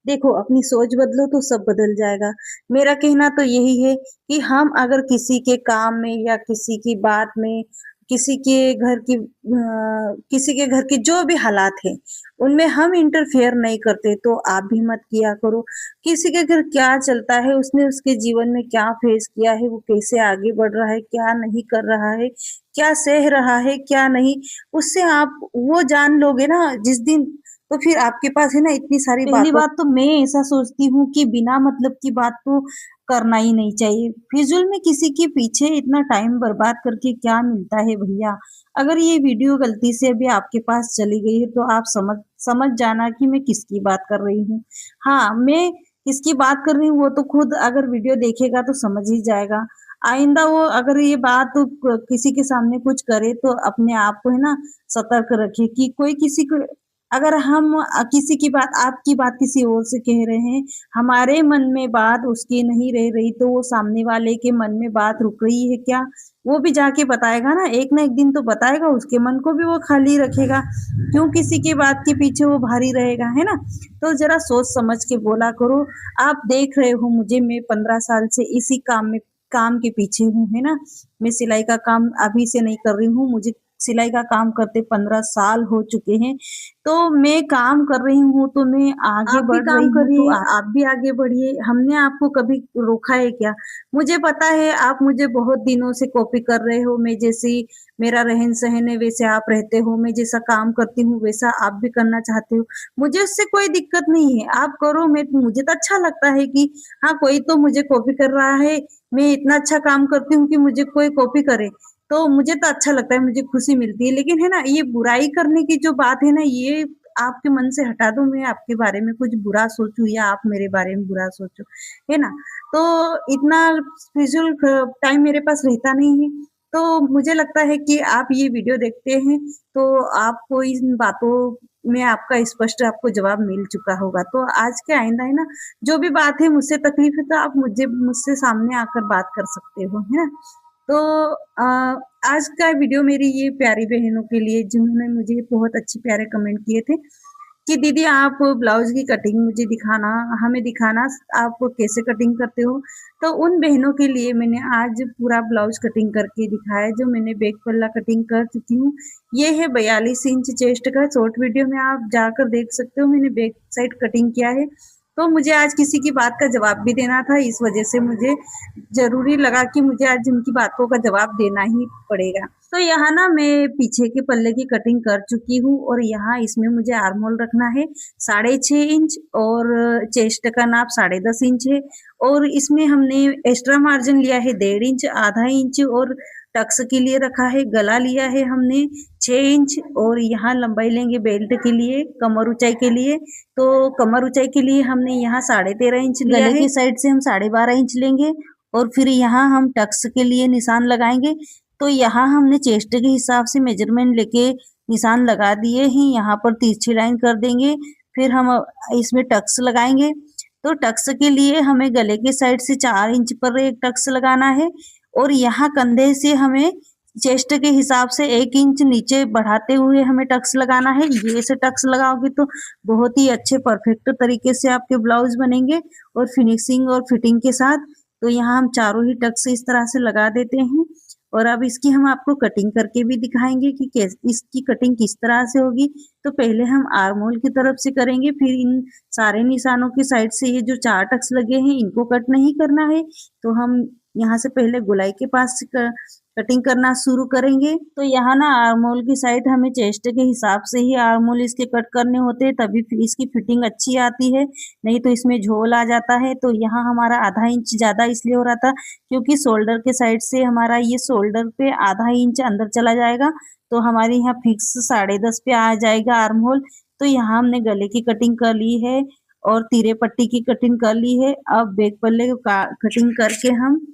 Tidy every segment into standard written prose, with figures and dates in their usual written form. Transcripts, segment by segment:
देखो, अपनी सोच बदलो तो सब बदल जाएगा। मेरा कहना तो यही है कि हम अगर किसी के काम में या किसी की बात में, किसी के घर के जो भी हालात हैं, उनमें हम इंटरफेयर नहीं करते, तो आप भी मत किया करो। किसी के घर क्या चलता है, उसने उसके जीवन में क्या फेस किया है, वो कैसे आगे बढ़ रहा है, क्या नहीं कर रहा है, क्या सह रहा है, क्या नहीं, उससे आप वो जान लोगे ना जिस दिन, तो फिर आपके पास है ना इतनी सारी पहली बात तो मैं ऐसा सोचती हूँ कि बिना मतलब की बात तो करना ही नहीं चाहिए। फिजूल में किसी के पीछे इतना टाइम बर्बाद करके क्या मिलता है भैया। अगर ये वीडियो गलती से अभी आपके पास चली गई है तो आप समझ समझ जाना कि मैं किसकी बात कर रही हूँ। हाँ, मैं किसकी बात कर रही हूँ वो तो खुद अगर वीडियो देखेगा तो समझ ही जाएगा। आइंदा वो अगर ये बात किसी के सामने कुछ करे तो अपने आप को है ना सतर्क रखे कि कोई किसी को, अगर हम किसी की बात, आपकी बात किसी और से कह रहे हैं, हमारे मन में बात उसकी नहीं रह रही, तो वो सामने वाले के मन में बात रुक रही है क्या? वो भी जाके बताएगा ना एक दिन तो बताएगा, उसके मन को भी वो खाली रखेगा। क्यों किसी की बात के पीछे वो भारी रहेगा, है ना? तो ज़रा सोच समझ के बोला करो। आप देख रहे हो मुझे, मैं 15 साल से इसी काम के पीछे हूँ, है ना? मैं सिलाई का काम अभी से नहीं कर रही हूँ, मुझे सिलाई का काम करते 15 साल हो चुके हैं। तो मैं काम कर रही हूँ, तो मैं आगे बढ़ रही हूँ, तो आप भी आगे बढ़िए। हमने आपको कभी रोका है क्या? मुझे पता है आप मुझे बहुत दिनों से कॉपी कर रहे हो, मैं जैसी मेरा रहन-सहन है वैसे आप रहते हो, मैं जैसा काम करती हूँ वैसा आप भी करना चाहते हो। मुझे उससे कोई दिक्कत नहीं है, आप करो, मैं मुझे तो अच्छा लगता है कि हाँ, कोई तो मुझे कॉपी कर रहा है, मैं इतना अच्छा काम करती हूँ कि मुझे कोई कॉपी करे। तो मुझे तो अच्छा लगता है, मुझे खुशी मिलती है। लेकिन है ना, ये बुराई करने की जो बात है ना, ये आपके मन से हटा दो। मैं आपके बारे में कुछ बुरा सोचूँ या आप मेरे बारे में बुरा सोचो, है ना? तो इतना फिज़ूल ख टाइम मेरे पास रहता नहीं है। तो मुझे लगता है कि आप ये वीडियो देखते हैं, तो आपको इन बातों में आपका स्पष्ट आपको जवाब मिल चुका होगा। तो आज के आइंदा है ना, जो भी बात है मुझसे तकलीफ़ है, तो आप मुझसे सामने आकर बात कर सकते हो, है ना? तो अ, आज का वीडियो मेरी ये प्यारी बहनों के लिए जिन्होंने मुझे बहुत अच्छे प्यारे कमेंट किए थे कि दीदी आप ब्लाउज की कटिंग मुझे दिखाना, हमें दिखाना, आप कैसे कटिंग करते हो। तो उन बहनों के लिए मैंने आज पूरा ब्लाउज कटिंग करके दिखाया, जो मैंने बैक पल्ला कटिंग कर चुकी हूँ। ये है 42 इंच चेस्ट का, शॉर्ट वीडियो में आप जाकर देख सकते हो, मैंने बैक साइड कटिंग किया है। तो मुझे आज किसी की बात का जवाब भी देना था, इस वजह से मुझे ज़रूरी लगा कि मुझे आज उनकी बातों का जवाब देना ही पड़ेगा। तो यहाँ ना मैं पीछे के पल्ले की कटिंग कर चुकी हूँ और यहाँ इसमें मुझे आर्म होल रखना है 6.5 इंच और चेस्ट का नाप 10.5 इंच है और इसमें हमने एक्स्ट्रा मार्जिन लिया है 1.5 इंच, आधा इंच और टक्स के लिए रखा है, गला लिया है हमने 6 इंच और यहाँ लंबाई लेंगे बेल्ट के लिए, कमर ऊंचाई के लिए। तो कमर ऊंचाई के लिए हमने यहाँ 13.5 इंच लिया है, गले की साइड से हम 12.5 इंच लेंगे और फिर यहाँ हम टक्स के लिए निशान लगाएंगे। तो यहाँ हमने चेस्ट के हिसाब से मेजरमेंट लेके निशान लगा दिए हैं, यहाँ पर तिरछी लाइन कर देंगे, फिर हम इसमें टक्स लगाएंगे। तो टक्स के लिए हमें गले के साइड से 4 इंच पर एक टक्स लगाना है और यहाँ कंधे से हमें चेस्ट के हिसाब से 1 इंच नीचे बढ़ाते हुए हमें टक्स लगाना है। ये से टक्स लगाओगे तो बहुत ही अच्छे परफेक्ट तरीके से आपके ब्लाउज बनेंगे और फिनिशिंग और फिटिंग के साथ। तो यहाँ हम चारों ही टक्स इस तरह से लगा देते हैं और अब इसकी हम आपको कटिंग करके भी दिखाएंगे कि इसकी कटिंग किस तरह से होगी। तो पहले हम आर्म होल की तरफ से करेंगे, फिर इन सारे निशानों की साइड से ये जो 4 टक्स लगे हैं इनको कट नहीं करना है। तो हम यहाँ से पहले गोलाई के पास से कटिंग करना शुरू करेंगे। तो यहाँ ना आर्म होल की साइड हमें चेस्ट के हिसाब से ही आर्म होल इसके कट करने होते हैं, तभी फिर इसकी फिटिंग अच्छी आती है, नहीं तो इसमें झोल आ जाता है। तो यहाँ हमारा आधा इंच ज़्यादा इसलिए हो रहा था क्योंकि शोल्डर के साइड से हमारा ये शोल्डर पे आधा इंच अंदर चला जाएगा, तो हमारे यहाँ फिक्स 10.5 पे आ जाएगा आर्म होल। तो यहाँ हमने गले की कटिंग कर ली है और तीरे पट्टी की कटिंग कर ली है। अब बैक पल्ले को कटिंग करके हम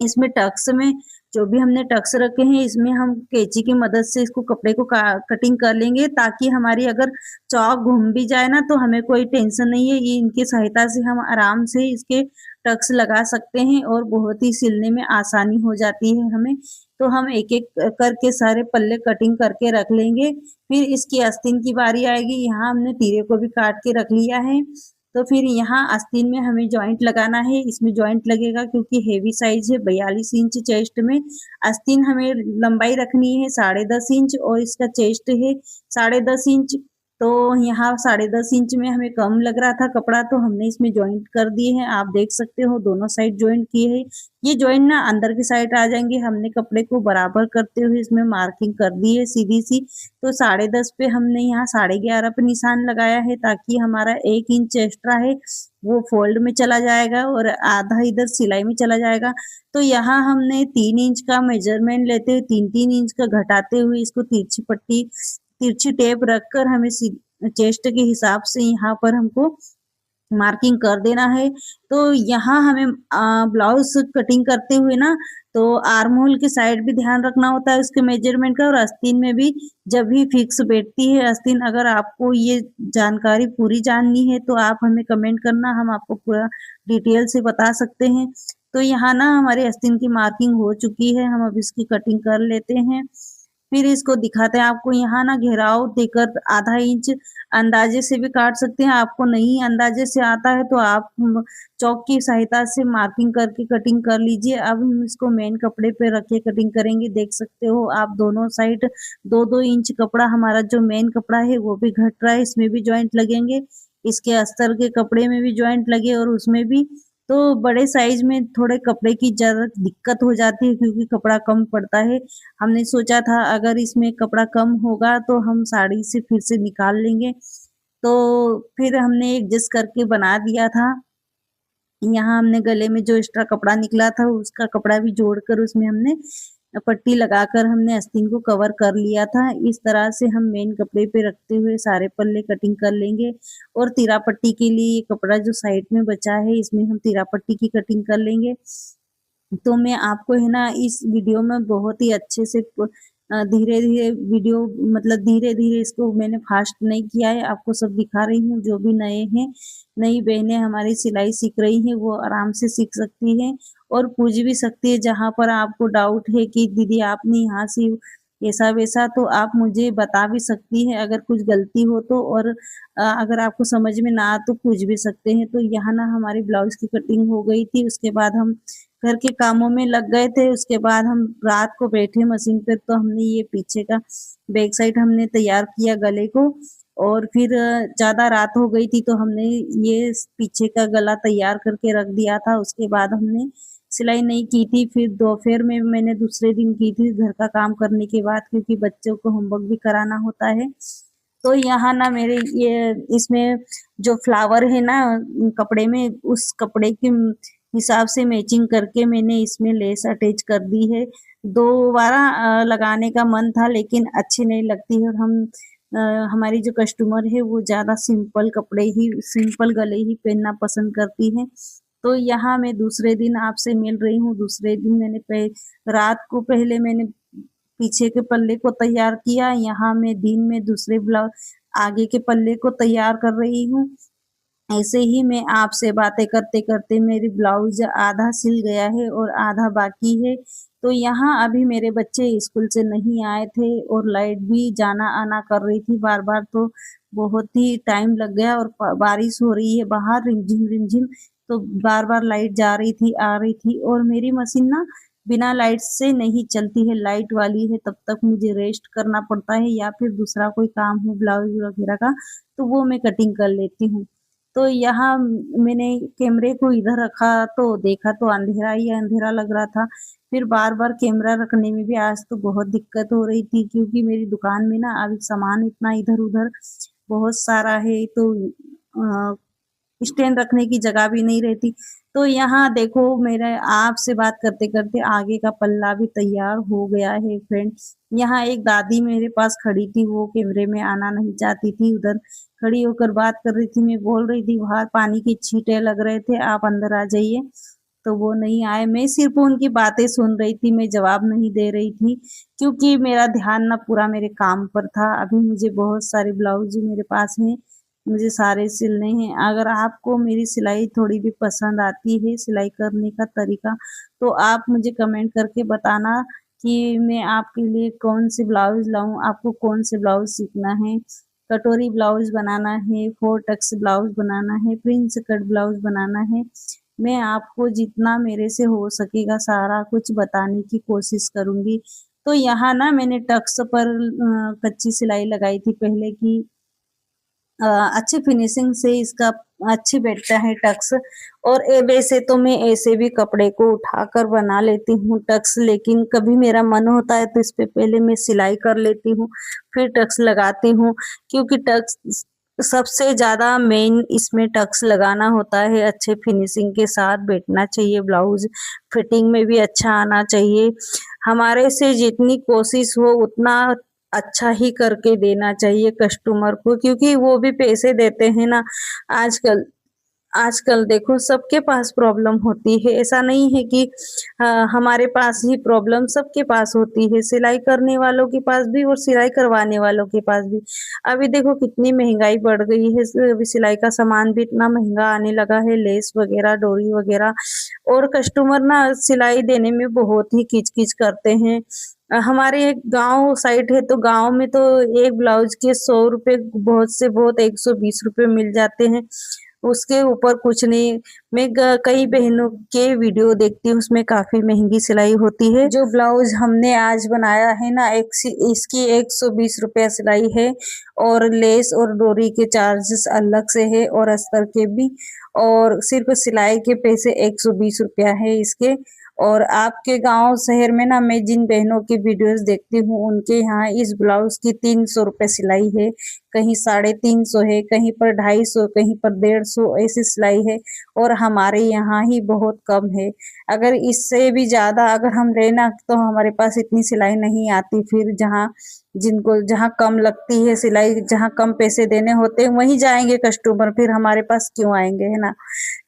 इसमें टक्स में जो भी हमने टक्स रखे हैं इसमें हम कैंची की मदद से इसको कपड़े को कटिंग कर लेंगे, ताकि हमारी अगर चौक घूम भी जाए ना तो हमें कोई टेंशन नहीं है। ये इनकी सहायता से हम आराम से इसके टक्स लगा सकते हैं और बहुत ही सिलने में आसानी हो जाती है हमें। तो हम एक एक करके सारे पल्ले कटिंग करके रख लेंगे। फिर इसकी आस्तीन की बारी आएगी, यहाँ हमने तीरे को भी काट के रख लिया है। तो फिर यहाँ आस्तीन में हमें जॉइंट लगाना है। इसमें जॉइंट लगेगा क्योंकि हेवी साइज है, 42 इंच चेस्ट में। आस्तीन हमें लंबाई रखनी है 10.5 इंच और इसका चेस्ट है 10.5 इंच। तो यहाँ 10.5 इंच में हमें कम लग रहा था कपड़ा, तो हमने इसमें जॉइंट कर दिए हैं। आप देख सकते हो दोनों साइड जॉइंट किए हैं। ये जॉइंट ना अंदर की साइड आ जाएंगे। हमने कपड़े को बराबर करते हुए इसमें मार्किंग कर दी है सीधी सी। तो 10.5 पे हमने यहाँ 11.5 पे निशान लगाया है, ताकि हमारा 1 इंच एक्स्ट्रा है वो फोल्ड में चला जाएगा और आधा इधर सिलाई में चला जाएगा। तो यहाँ हमने 3 इंच का मेजरमेंट लेते हुए 3-3 इंच का घटाते हुए इसको तिरछी टेप रखकर हमें चेस्ट के हिसाब से यहाँ पर हमको मार्किंग कर देना है। तो यहाँ हमें ब्लाउज कटिंग करते हुए ना, तो आर्म होल की साइड भी ध्यान रखना होता है उसके मेजरमेंट का, और आस्तीन में भी जब भी फिक्स बैठती है आस्तीन। अगर आपको ये जानकारी पूरी जाननी है तो आप हमें कमेंट करना, हम आपको पूरा डिटेल से बता सकते हैं। तो यहाँ ना हमारी आस्तीन की मार्किंग हो चुकी है, हम अब इसकी कटिंग कर लेते हैं। फिर इसको दिखाते हैं आपको। यहाँ ना घेराव देकर आधा इंच अंदाजे से भी काट सकते हैं। आपको नहीं अंदाजे से आता है तो आप चौक की सहायता से मार्किंग करके कटिंग कर लीजिए। अब हम इसको मेन कपड़े पे रख के कटिंग करेंगे। देख सकते हो आप दोनों साइड 2-2 इंच कपड़ा, हमारा जो मेन कपड़ा है वो भी घट रहा है, इसमें भी जॉइंट लगेंगे। इसके अस्तर के कपड़े में भी जॉइंट लगे और उसमें भी। तो बड़े साइज में थोड़े कपड़े की जरा दिक्कत हो जाती है क्योंकि कपड़ा कम पड़ता है। हमने सोचा था अगर इसमें कपड़ा कम होगा तो हम साड़ी से फिर से निकाल लेंगे। तो फिर हमने एडजस्ट करके बना दिया था। यहाँ हमने गले में जो एक्स्ट्रा कपड़ा निकला था उसका कपड़ा भी जोड़कर उसमें हमने पट्टी लगाकर हमने आस्तीन को कवर कर लिया था। इस तरह से हम मेन कपड़े पे रखते हुए सारे पल्ले कटिंग कर लेंगे। और तीरा पट्टी के लिए ये कपड़ा जो साइड में बचा है इसमें हम तीरा पट्टी की कटिंग कर लेंगे। तो मैं आपको है ना इस वीडियो में बहुत ही अच्छे से धीरे-धीरे वीडियो, मतलब धीरे-धीरे इसको मैंने फास्ट नहीं किया है, आपको सब दिखा रही हूँ। जो भी नए हैं, नई बहनें हमारी सिलाई सीख रही हैं, वो आराम से सीख सकती हैं और पूछ भी सकती है। जहाँ पर आपको डाउट है कि दीदी आपने यहाँ से ऐसा-वैसा, तो आप मुझे बता भी सकती हैं अगर कुछ गलती हो तो। और अगर आपको समझ में ना आए तो पूछ भी सकते हैं। तो यहाँ ना हमारी ब्लाउज़ की कटिंग हो गई थी, उसके बाद हम घर के कामों में लग गए थे। उसके बाद हम रात को बैठे मशीन पे, तो हमने ये पीछे का बैक साइड हमने तैयार किया गले को। और फिर ज़्यादा रात हो गई थी तो हमने ये पीछे का गला तैयार करके रख दिया था। उसके बाद हमने सिलाई नहीं की थी। फिर दोपहर में मैंने दूसरे दिन की थी घर का काम करने के बाद, क्योंकि बच्चों को होमवर्क भी कराना होता है। तो यहाँ ना मेरे ये इसमें जो फ्लावर है ना कपड़े में, उस कपड़े के हिसाब से मैचिंग करके मैंने इसमें लेस अटैच कर दी है। दोबारा लगाने का मन था लेकिन अच्छी नहीं लगती है, और हमारी जो कस्टमर है वो ज़्यादा सिंपल कपड़े ही, सिंपल गले ही पहनना पसंद करती है। तो यहाँ मैं दूसरे दिन आपसे मिल रही हूँ। दूसरे दिन मैंने रात को पहले मैंने पीछे के पल्ले को तैयार किया। यहाँ मैं दिन में दूसरे ब्लाउज आगे के पल्ले को तैयार कर रही हूँ। ऐसे ही मैं आपसे बातें करते-करते मेरी ब्लाउज़ आधा सिल गया है और आधा बाकी है। तो यहाँ अभी मेरे बच्चे स्कूल से नहीं आए थे और लाइट भी जाना-आना कर रही थी बार-बार, तो बहुत ही टाइम लग गया। और बारिश हो रही है बाहर रिमझिम-रिमझिम, तो बार-बार लाइट जा रही थी, आ रही थी। और मेरी मशीन ना बिना लाइट से नहीं चलती है, लाइट वाली है, तब तक मुझे रेस्ट करना पड़ता है या फिर दूसरा कोई काम हो ब्लाउज़ वगैरह का, तो वो मैं कटिंग कर लेती हूँ। तो यहाँ मैंने कैमरे को इधर रखा तो देखा तो अंधेरा ही अंधेरा लग रहा था। फिर बार-बार कैमरा रखने में भी आज तो बहुत दिक्कत हो रही थी, क्योंकि मेरी दुकान में ना अभी सामान इतना इधर-उधर बहुत सारा है, तो अ, स्टैंड रखने की जगह भी नहीं रहती। तो यहाँ देखो मेरा आपसे बात करते-करते आगे का पल्ला भी तैयार हो गया है फ्रेंड। यहाँ एक दादी मेरे पास खड़ी थी, वो कैमरे में आना नहीं चाहती थी, उधर खड़ी होकर बात कर रही थी। मैं बोल रही थी बाहर पानी की छींटे लग रहे थे, आप अंदर आ जाइए, तो वो नहीं आए। मैं सिर्फ़ उनकी बातें सुन रही थी, मैं जवाब नहीं दे रही थी, क्योंकि मेरा ध्यान ना पूरा मेरे काम पर था। अभी मुझे बहुत सारे ब्लाउज़ मेरे पास हैं, मुझे सारे सिलने हैं। अगर आपको मेरी सिलाई थोड़ी भी पसंद आती है, सिलाई करने का तरीका, तो आप मुझे कमेंट करके बताना कि मैं आपके लिए कौन से ब्लाउज़ लाऊँ, आपको कौन से ब्लाउज़ सीखना है। कटोरी ब्लाउज बनाना है, 4 टक्स ब्लाउज बनाना है, प्रिंस कट ब्लाउज बनाना है। मैं आपको जितना मेरे से हो सकेगा सारा कुछ बताने की कोशिश करूँगी। तो यहाँ ना मैंने टक्स पर कच्ची सिलाई लगाई थी पहले की अच्छी फिनिशिंग से इसका अच्छी बैठता है टक्स। और वैसे तो मैं ऐसे भी कपड़े को उठाकर बना लेती हूँ टक्स, लेकिन कभी मेरा मन होता है तो इस पे पहले मैं सिलाई कर लेती हूँ, फिर टक्स लगाती हूँ, क्योंकि टक्स सबसे ज़्यादा मेन इसमें टक्स लगाना होता है। अच्छे फिनिशिंग के साथ बैठना चाहिए ब्लाउज, फिटिंग में भी अच्छा आना चाहिए। हमारे से जितनी कोशिश हो उतना अच्छा ही करके देना चाहिए कस्टमर को, क्योंकि वो भी पैसे देते हैं ना। आजकल आजकल देखो सबके पास प्रॉब्लम होती है, ऐसा नहीं है कि हमारे पास ही प्रॉब्लम, सबके पास होती है, सिलाई करने वालों के पास भी और सिलाई करवाने वालों के पास भी। अभी देखो कितनी महंगाई बढ़ गई है, अभी सिलाई का सामान भी इतना महंगा आने लगा है, लेस वगैरह, डोरी वगैरह, और कस्टमर ना सिलाई देने में बहुत ही किच-किच करते हैं। हमारे एक गाँव साइड है, तो गाँव में तो एक ब्लाउज के 100 रुपए, बहुत से बहुत 120 रुपए मिल जाते हैं, उसके ऊपर कुछ नहीं। मैं कई बहनों के वीडियो देखती हूँ, उसमें काफ़ी महंगी सिलाई होती है। जो ब्लाउज हमने आज बनाया है ना, इसकी 120 रुपया सिलाई है, और लेस और डोरी के चार्जेस अलग से है, और अस्तर के भी, और सिर्फ सिलाई के पैसे 120 रुपया है इसके। और आपके गांव शहर में ना मैं जिन बहनों की वीडियोस देखती हूँ, उनके यहाँ इस ब्लाउज की 300 रुपये सिलाई है, कहीं 350 है, कहीं पर 250, कहीं पर 150 ऐसी सिलाई है, और हमारे यहाँ ही बहुत कम है। अगर इससे भी ज़्यादा अगर हम लेना तो हमारे पास इतनी सिलाई नहीं आती, फिर जहाँ कम लगती है सिलाई, जहाँ कम पैसे देने होते हैं वहीं जाएंगे कस्टमर, फिर हमारे पास क्यों आएंगे, है ना।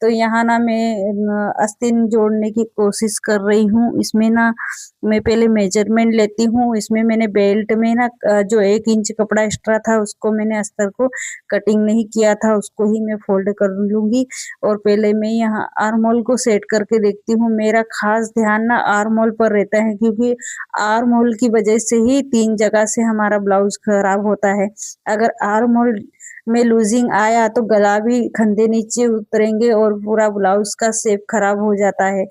तो यहाँ ना मैं आस्तीन जोड़ने की कोशिश कर रही हूँ। इसमें ना मैं पहले मेजरमेंट लेती हूँ। इसमें मैंने बेल्ट में ना जो 1 इंच कपड़ा एक्स्ट्रा था उसको मैंने अस्तर को कटिंग नहीं किया था, उसको ही मैं फोल्ड कर लूँगी। और पहले मैं यहाँ आर्म होल को सेट करके देखती हूँ। मेरा खास ध्यान ना आर्म होल पर रहता है, क्योंकि आर्म होल की वजह से ही 3 जगह से हमारा ब्लाउज खराब होता है। अगर आर्म होल में लूजिंग आया तो गला भी खंधे नीचे उतरेंगे और पूरा ब्लाउज का शेप खराब हो जाता है।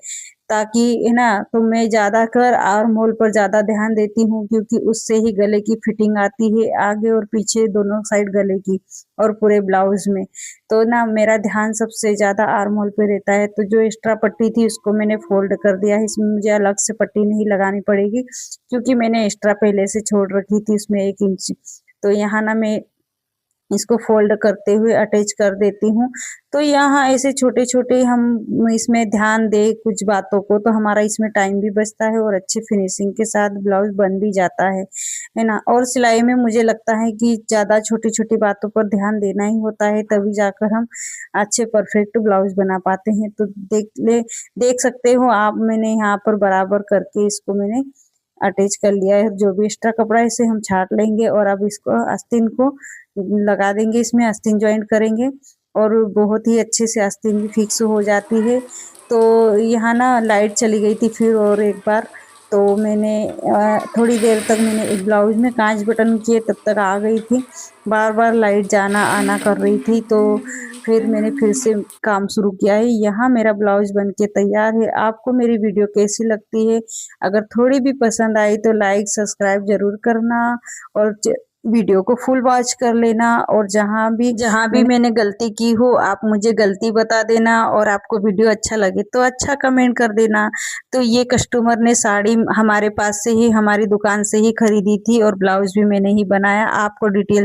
ताकि है ना, तो मैं ज़्यादातर आर्म होल पर ज़्यादा ध्यान देती हूँ, क्योंकि उससे ही गले की फिटिंग आती है, आगे और पीछे दोनों साइड गले की और पूरे ब्लाउज में। तो ना मेरा ध्यान सबसे ज़्यादा आर्म होल पे रहता है। तो जो एक्स्ट्रा पट्टी थी उसको मैंने फोल्ड कर दिया है, इसमें मुझे अलग से पट्टी नहीं लगानी पड़ेगी, क्योंकि मैंने एक्स्ट्रा पहले से छोड़ रखी थी उसमें 1 इंच। तो यहाँ ना मैं इसको फोल्ड करते हुए अटैच कर देती हूँ। तो यहाँ ऐसे छोटे-छोटे हम इसमें ध्यान दें कुछ बातों को, तो हमारा इसमें टाइम भी बचता है और अच्छी फिनिशिंग के साथ ब्लाउज बन भी जाता है ना। और सिलाई में मुझे लगता है कि ज़्यादा छोटी-छोटी बातों पर ध्यान देना ही होता है, तभी जाकर हम अच्छे परफेक्ट ब्लाउज बना पाते हैं। तो देख सकते हो आप, मैंने यहाँ पर बराबर करके इसको मैंने अटैच कर लिया है। जो भी एक्स्ट्रा कपड़ा है इसे हम छाँट लेंगे, और अब इसको आस्तीन को लगा देंगे, इसमें आस्तीन जॉइंट करेंगे, और बहुत ही अच्छे से आस्तीन भी फिक्स हो जाती है। तो यहाँ ना लाइट चली गई थी फिर और एक बार, तो मैंने थोड़ी देर तक मैंने एक ब्लाउज में कांच बटन किए, तब तक आ गई थी। बार-बार लाइट जाना आना कर रही थी, तो फिर मैंने फिर से काम शुरू किया है। यहाँ मेरा ब्लाउज बन के तैयार है। आपको मेरी वीडियो कैसी लगती है? अगर थोड़ी भी पसंद आई तो लाइक सब्सक्राइब ज़रूर करना, और वीडियो को फुल वॉच कर लेना। और जहाँ भी मैंने गलती की हो आप मुझे गलती बता देना, और आपको वीडियो अच्छा लगे तो अच्छा कमेंट कर देना। तो ये कस्टमर ने साड़ी हमारे पास से ही, हमारी दुकान से ही खरीदी थी, और ब्लाउज भी मैंने ही बनाया। आपको डिटेल